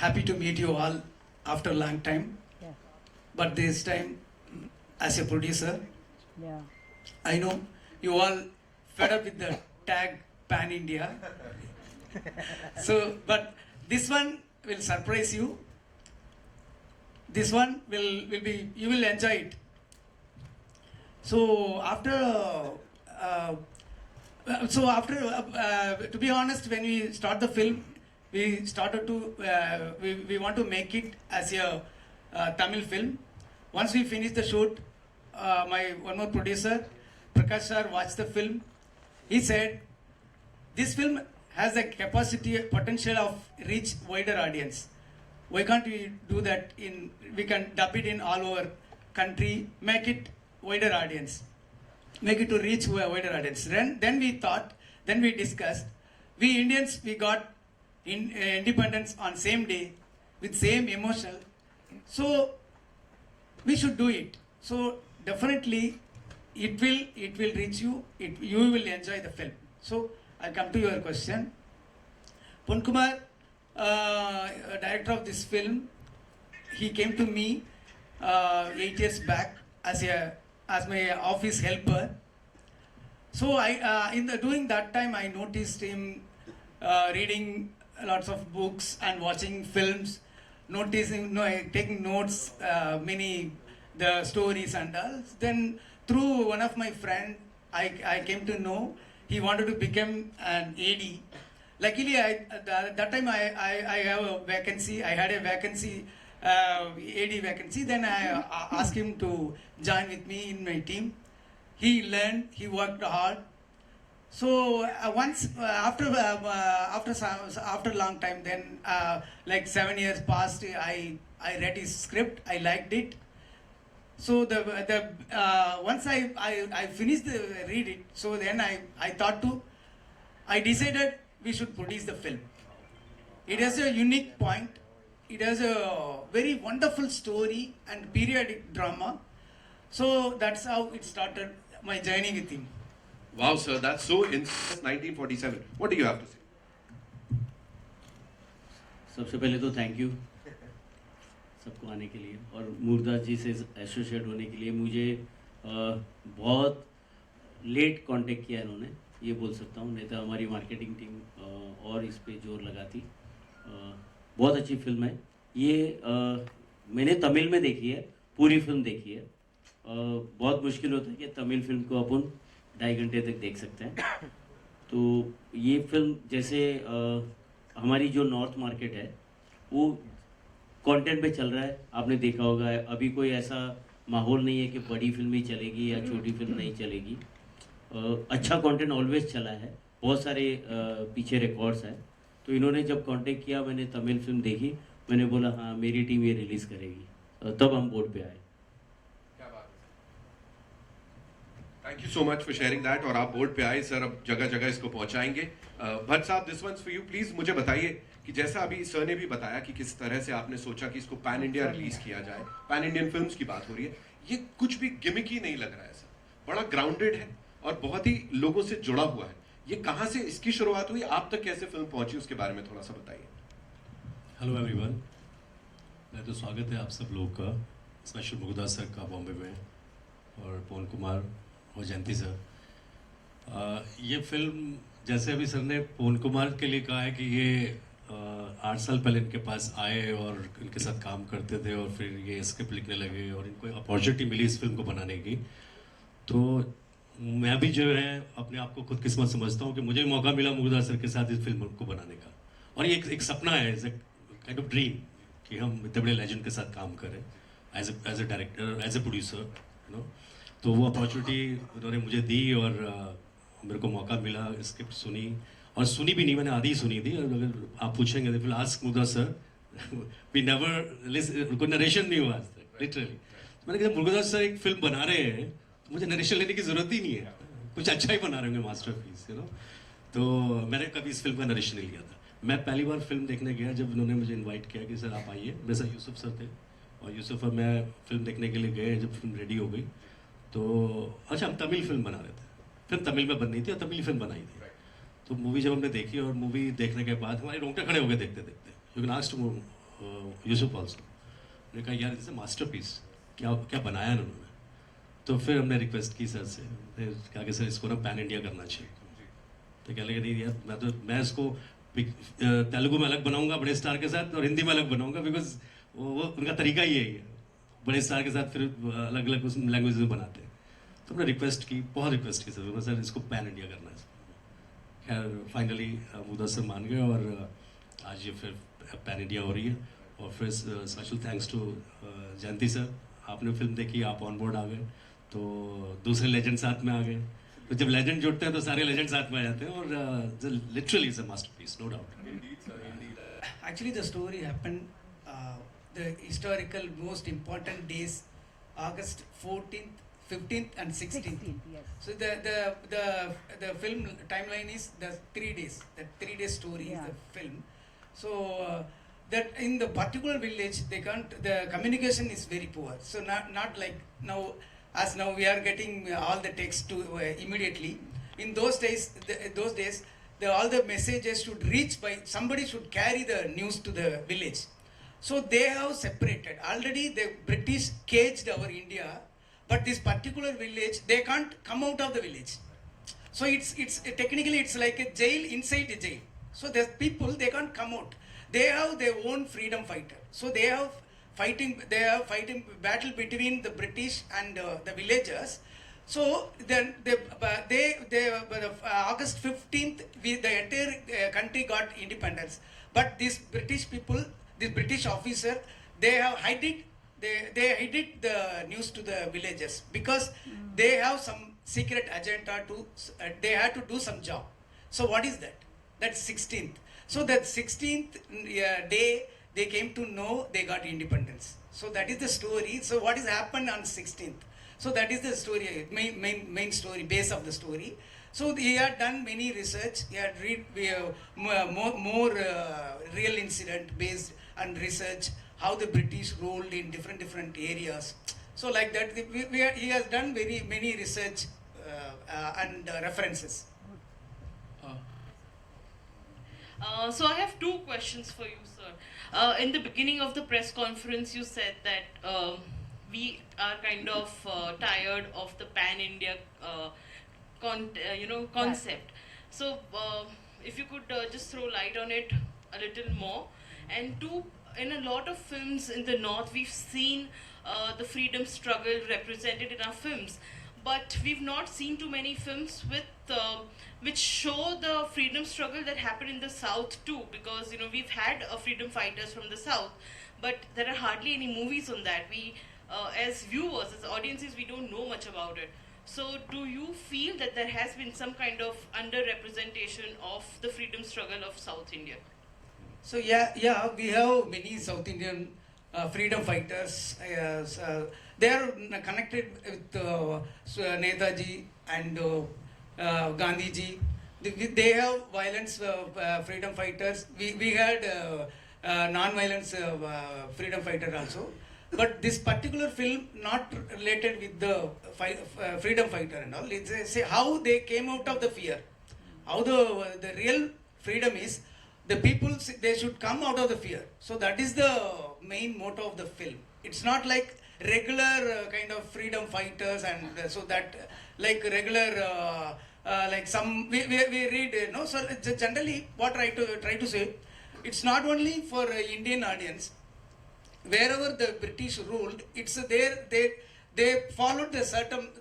happy to meet you all after a long time. Yeah. But this time, as a producer, Yeah. I know you all fed up with the tag Pan India. So, but this one will surprise you. This one will be, you will enjoy it. So after to be honest, when we start the film, we started to we want to make it as a Tamil film. Once we finish the shoot, my one more producer, Prakash sir, watched the film. He said, this film has the capacity, potential of reach wider audience. Why can't we do that we can dub it in all over country, make it wider audience, make it to reach wider audience. Then we thought, then we discussed, we Indians, we got independence on same day, with same emotion, so we should do it. So definitely it will reach you, you will enjoy the film. So I'll come to your question. Ponkumar, director of this film, he came to me 8 years back as my office helper. So during that time, I noticed him reading lots of books and watching films, taking notes, many the stories and all. Then through one of my friend, I came to know he wanted to become an AD. Luckily, that time I have a vacancy. I had a vacancy, AD vacancy. Then I asked him to join with me in my team. He learned. He worked hard. So once after a long time, then like 7 years passed. I read his script. I liked it. So once I finished read it. So then I thought to, I decided we should produce the film. It has a unique point. It has a very wonderful story and periodic drama. So that's how it started, my journey with him. Wow, sir, that's so in 1947. What do you have to say? सबसे पहले तो thank you सबको आने के लिए और मुरुगदास जी से associate होने के लिए। मुझे बहुत लेट कांटेक्ट किया इन्होंने, ये बोल सकता हूँ, नहीं तो हमारी मार्केटिंग टीम और इस पे जोर लगाती। बहुत अच्छी फिल्म है ये। मैंने तमिल में देखी है, पूरी फिल्म देखी है। बहुत मुश्किल होता है कि तमिल फिल्म को अपन 2.5 घंटे तक देख सकते हैं। तो ये फिल्म जैसे हमारी जो नॉर्थ मार्केट है वो कंटेंट पे चल रहा है, आपने देखा होगा। अभी कोई ऐसा माहौल नहीं है कि बड़ी फिल्म ही चलेगी या छोटी फिल्म नहीं चलेगी। अच्छा कंटेंट ऑलवेज चला है, बहुत सारे पीछे रिकॉर्ड्स हैं। तो इन्होंने जब कांटेक्ट किया, मैंने तमिल फिल्म देखी, मैंने बोला हाँ मेरी टीम ये रिलीज़ करेगी, तब हम बोर्ड पे आए। क्या बात है, thank you so much for sharing that. और आप बोर्ड पे आए सर, अब जगह जगह इसको पहुंचाएंगे। Bhatt sahab, this one's for you. Please मुझे बताइए कि जैसा अभी सर ने भी बताया कि किस तरह से आपने सोचा कि इसको पैन इंडिया रिलीज किया जाए, पैन इंडियन फिल्म्स की बात हो रही है। ये कुछ भी गिमिक ही नहीं लग रहा है सर, बड़ा ग्राउंडेड है और बहुत ही लोगों से जुड़ा हुआ है। ये कहाँ से इसकी शुरुआत हुई, आप तक कैसे फिल्म पहुंची, उसके बारे में थोड़ा सा बताइए। हेलो एवरीवन, मैं तो स्वागत है आप सब लोग का, स्पेशल मुरुगदास सर का बॉम्बे में, और पवन कुमार और जयंती सर। ये फिल्म जैसे अभी सर ने पवन कुमार के लिए कहा है कि ये 8 साल पहले इनके पास आए और इनके साथ काम करते थे और फिर ये स्क्रिप्ट लिखने लगे और इनको अपॉर्चुनिटी मिली इस फिल्म को बनाने की। तो मैं भी जो है अपने आप को खुद किस्मत समझता हूँ कि मुझे मौका मिला मुरुगदास सर के साथ इस फिल्म को बनाने का। और ये एक सपना है, काइंड ऑफ ड्रीम कि हम इतने बड़े लेजेंड के साथ काम करें as a director, as a producer, you know. तो वो अपॉर्चुनिटी उन्होंने मुझे दी और मेरे को मौका मिला, स्क्रिप्ट सुनी, और सुनी भी नहीं, मैंने आधी ही सुनी थी। और अगर आप पूछेंगे तो फिर ask Murugadoss sir, we never, कोई नरेशन नहीं हुआ आज तक, लिटरली। मैंने कहा मुरुगदास सर एक फिल्म बना रहे हैं, मुझे नरेशन लेने की जरूरत ही नहीं है, कुछ अच्छा ही बना रहे होंगे, मास्टरपीस, यू नो। तो मैंने कभी इस फिल्म का नरेशन नहीं लिया था। मैं पहली बार फिल्म देखने गया जब उन्होंने मुझे इनवाइट किया कि सर आप आइए। मेरे साथ यूसुफ सर थे, और यूसुफ और मैं फिल्म देखने के लिए गए। जब फिल्म रेडी हो गई तो अच्छा, हम तमिल फिल्म बना रहे थे, फिल्म तमिल में बननी थी और तमिल फिल्म बनाई थी। तो मूवी जब हमने देखी, और मूवी देखने के बाद हमारे रोंगटे खड़े हो गए देखते देखते, क्योंकि लास्ट यूसुफ ऑल्सो, मैंने कहा यार इट्स अ मास्टरपीस, क्या क्या बनाया ना उन्होंने। तो फिर हमने रिक्वेस्ट की सर से, फिर कहा कि सर इसको ना पैन इंडिया करना चाहिए। तो कह लगे नहीं यार, मैं इसको तेलुगु में अलग बनाऊंगा बड़े स्टार के साथ, और हिंदी में अलग बनाऊंगा, बिकॉज वो उनका तरीका ही यही है, बड़े स्टार के साथ फिर अलग अलग उस लैंग्वेज में बनाते हैं। तो हमने रिक्वेस्ट की, बहुत रिक्वेस्ट की सर इसको पैन इंडिया करना है। खैर फाइनली मुदस्सिर सर मान गए, और आज ये फिर पैन इंडिया हो रही है। और फिर special thanks to Jayanthi sir, आपने फिल्म देखी, आप ऑन बोर्ड आ गए, तो दूसरे लेजेंड साथ में आ गए। तो जब लेजेंड जुड़ते हैं तो सारे लेजेंड साथ में आ जाते हैं, और literally is a masterpiece, no doubt. Actually, the story happened the historical most important days, August 14th, 15th, and 16th. Yes. So the film timeline is the 3 days. The 3 day story Yeah. is the film. So that in the particular village, they can't. The communication is very poor. So not like now, as now we are getting all the text to immediately. In those days, all the messages should reach by somebody should carry the news to the village. So they have separated. Already the British caged our India, but this particular village, they can't come out of the village. So it's technically it's like a jail inside a jail. So the people, they can't come out. They have their own freedom fighter. So they have fighting battle between the British and the villagers. So then August 15th, the entire country got independence. But these British people, this British officer, they have hid it. They hid it the news to the villagers because they have some secret agenda to. They had to do some job. So what is that? That's 16th. So that 16th day, they came to know they got independence. So that is the story. So what has happened on 16th? So that is the story, main story, base of the story. So he had done many research. He had more real incident based and research how the British ruled in different areas. So like that, he has done many research and references. So I have 2 questions for you, sir. In the beginning of the press conference, you said that we are kind of tired of the pan-India concept. So if you could just throw light on it a little more. And 2, in a lot of films in the north, we've seen the freedom struggle represented in our films. But we've not seen too many films which show the freedom struggle that happened in the south too, because we've had freedom fighters from the south, but there are hardly any movies on that. We as viewers, as audiences, we don't know much about it. So do you feel that there has been some kind of underrepresentation of the freedom struggle of South India? So yeah, we have many South Indian freedom fighters. They are connected with Netaji and Gandhiji. They have violence freedom fighters. We had non-violence freedom fighter also. But this particular film not related with the freedom fighter and all. It's say how they came out of the fear. How the real freedom is. The people, they should come out of the fear. So that is the main motto of the film. It's not like regular kind of freedom fighters and so that like regular like some we read so generally what I try to say, it's not only for Indian audience. Wherever the British ruled, it's they followed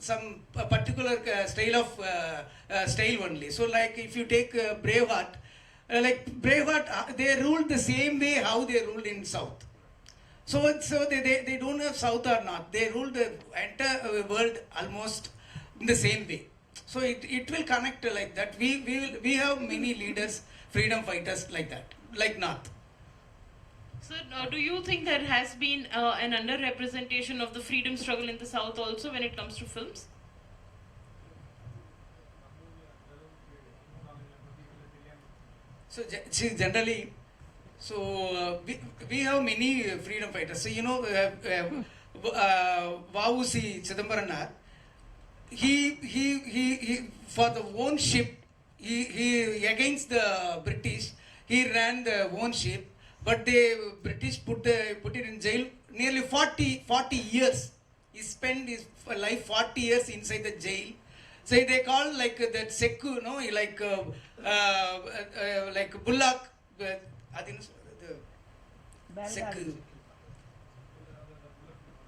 some particular style only. So like if you take Braveheart, they ruled the same way how they ruled in South. So they don't have South or North. They ruled the entire world almost in the same way. So it will connect like that. We have many leaders, freedom fighters like that, like North. So do you think there has been an underrepresentation of the freedom struggle in the South also when it comes to films? So see, generally, so we have many freedom fighters. So Vausi Chidambaran, he for the own ship, he against the British, he ran the own ship. but the British put it in jail nearly 40 years. He spent his life 40 years inside the jail. So they call like that Sekku, no, like Bullock. I think the Sekku.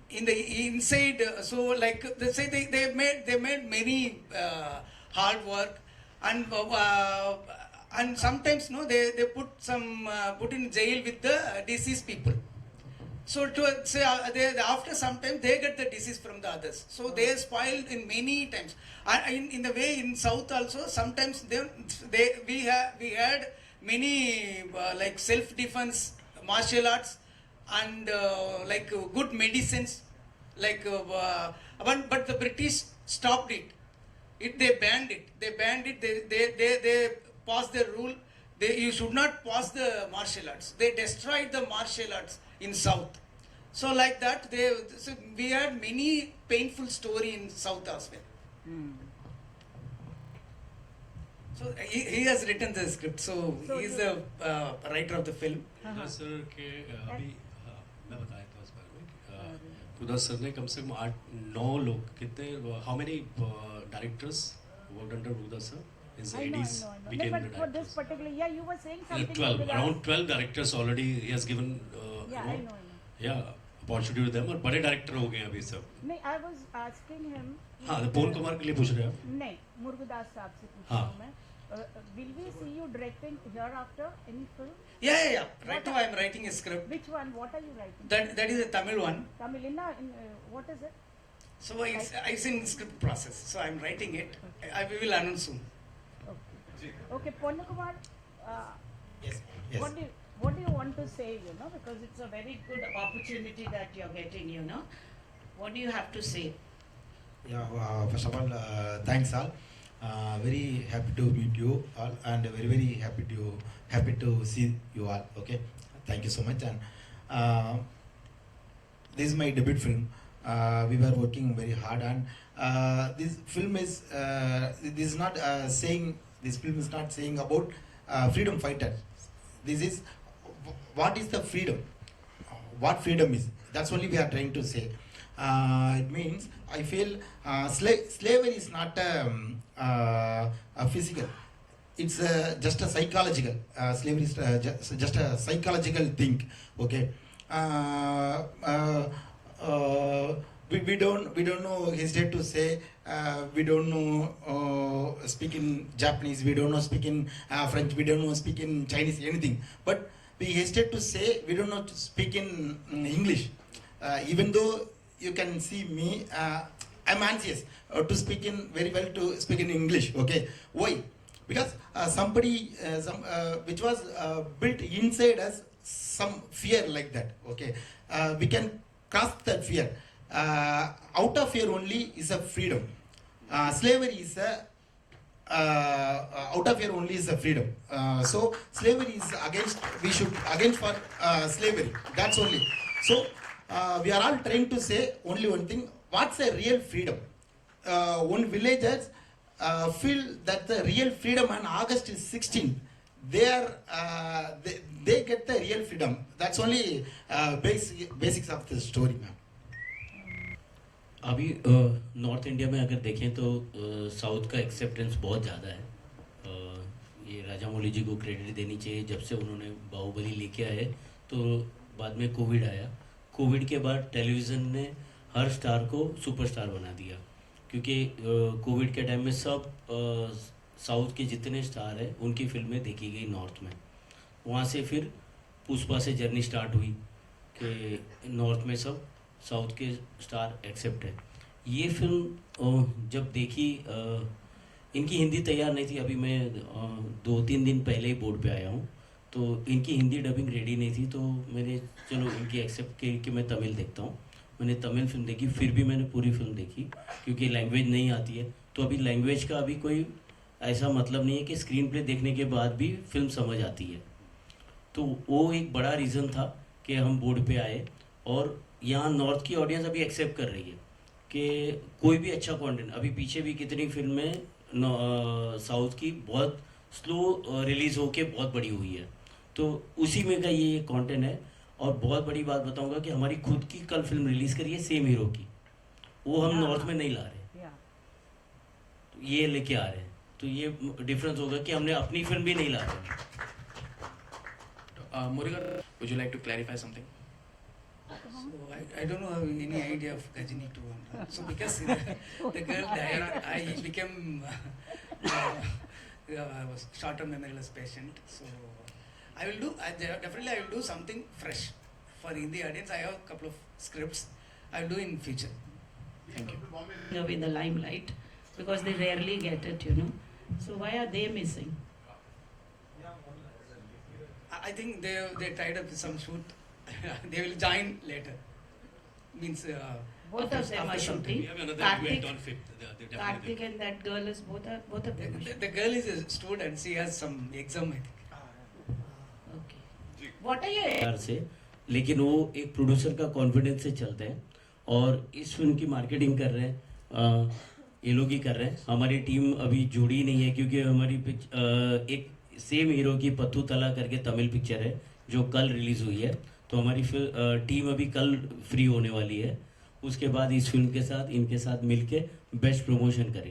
In the inside, so like they say they made many hard work, and sometimes no they put in jail with the deceased people. So to say after some time they get the disease from the others. So they are spoiled in many times. And in the way in South also sometimes we had many like self-defense martial arts and like good medicines like but the British stopped it. They banned it. They passed the rule. You should not pass the martial arts. They destroyed the martial arts in South. So like that, we had many painful story in South as well. So he has written the script. So he is the writer of the film. Sir के अभी मैं बताया था उस बारे में Murugadoss sir ने कम से कम 8-9 लोग कितने how many directors worked under Murugadoss sir? His I know. became But the for this directors. particular, yeah, you were saying something. 12, with around 12 directors already he has given Yeah, I know. yeah opportunity to them और बड़े director हो गए हैं अभी सब. नहीं, I was asking him. हाँ तो पवन कुमार के लिए पूछ रहे हैं आप? नहीं, मुरुगदास साहब से पूछ रहा हूँ मैं. Will we see you directing hereafter any film? Yeah. Right now I am writing a script. Which one? What are you writing? That is a Tamil one. Tamil. What is it? So it's in script process. So I am writing it. We will announce soon. Okay, Ponkumar. Yes. What do you want to say? Because it's a very good opportunity that you're getting. What do you have to say? Yeah. First of all, thanks all. Very happy to meet you all, and very happy to see you all. Okay, thank you so much. And this is my debut film. We were working very hard, and this film is this film is not saying about freedom fighters. This is what is the freedom? What freedom is? That's only we are trying to say. It means I feel slavery is not a physical. It's just a psychological. Slavery is just a psychological thing. Okay. We don't know hesitate to say we don't know speak in Japanese, we don't know speak in French, we don't know speak in Chinese, anything, but we hesitate to say we don't know to speak in English, even though you can see me, I'm anxious to speak in very well to speak in English. Okay, why? Because somebody which was built inside us some fear like that. Okay, we can cross that fear. Out of fear only is a freedom. Slavery is a out of fear only is a freedom. So slavery is against. We should against for slavery. That's only. So we are all trying to say only one thing. What's a real freedom? One villagers feel that the real freedom on August 16th. They get the real freedom. That's only basics of the story, ma'am. अभी north India में अगर देखें तो south का acceptance बहुत ज़्यादा है. ये राजामौली जी को क्रेडिट देनी चाहिए. जब से उन्होंने बाहुबली लेके आए तो बाद में कोविड आया. कोविड के बाद टेलीविज़न ने हर स्टार को सुपरस्टार बना दिया, क्योंकि कोविड के टाइम में सब साउथ के जितने स्टार हैं उनकी फिल्में देखी गई नॉर्थ में. वहाँ से फिर पुष्पा से जर्नी स्टार्ट हुई कि नॉर्थ में सब साउथ के स्टार एक्सेप्ट है. ये फिल्म जब देखी, इनकी हिंदी तैयार नहीं थी. अभी मैं 2-3 दिन पहले ही बोर्ड पे आया हूँ, तो इनकी हिंदी डबिंग रेडी नहीं थी. तो मैंने चलो इनकी एक्सेप्ट की कि मैं तमिल देखता हूँ. मैंने तमिल फिल्म देखी, फिर भी मैंने पूरी फिल्म देखी क्योंकि लैंग्वेज नहीं आती है. तो अभी लैंग्वेज का अभी कोई ऐसा मतलब नहीं है कि स्क्रीन प्ले देखने के बाद भी फिल्म समझ आती है. तो वो एक बड़ा रीज़न था कि हम बोर्ड पे आए. और यहाँ नॉर्थ की ऑडियंस अभी एक्सेप्ट कर रही है कि कोई भी अच्छा कंटेंट. अभी पीछे भी कितनी फिल्में साउथ की बहुत स्लो रिलीज़ होके बहुत बड़ी हुई है. तो उसी में का ये कंटेंट है। और बहुत बड़ी बात बताऊंगा कि हमारी खुद की कल फिल्म रिलीज करी है सेम हीरो की, वो हम नॉर्थ में नहीं ला रहे, Yeah. तो ये लेके आ रहे हैं। तो ये डिफरेंस होगा कि हमने अपनी फिल्म भी नहीं ला रहे। Murugadoss, would you like to clarify something? So I don't know any idea of Gajini 2. So because the girl died, I became was short-term memory loss patient. So I will do definitely I will do something fresh for Hindi audience. I have a couple of scripts. I will do in future. Thank you. In the limelight because they rarely get it, you know. So why are they missing? I think they tied up with some shoot. They will join later. Means Both of them are after some time. shooting. We have another Karthik- event on 5th. They're definitely Karthik and that girl is both of them. are The girl is a student. She has some exam, I think. shooting. Okay. What are your प्यार से, लेकिन वो एक producer का confidence से चलते हैं और इस फिल्म की मार्केटिंग कर रहे हैं, ये लोग ही कर रहे हैं। हमारी टीम अभी जुड़ी नहीं है क्योंकि हमारी एक सेम हीरो की पत्थू तला करके तमिल पिक्चर है जो कल रिलीज़ हुई है, तो हमारी टीम अभी कल फ्री होने वाली है। उसके बाद इस फिल्म के साथ इनके साथ मिलके बेस्ट प्रमोशन करेंगे।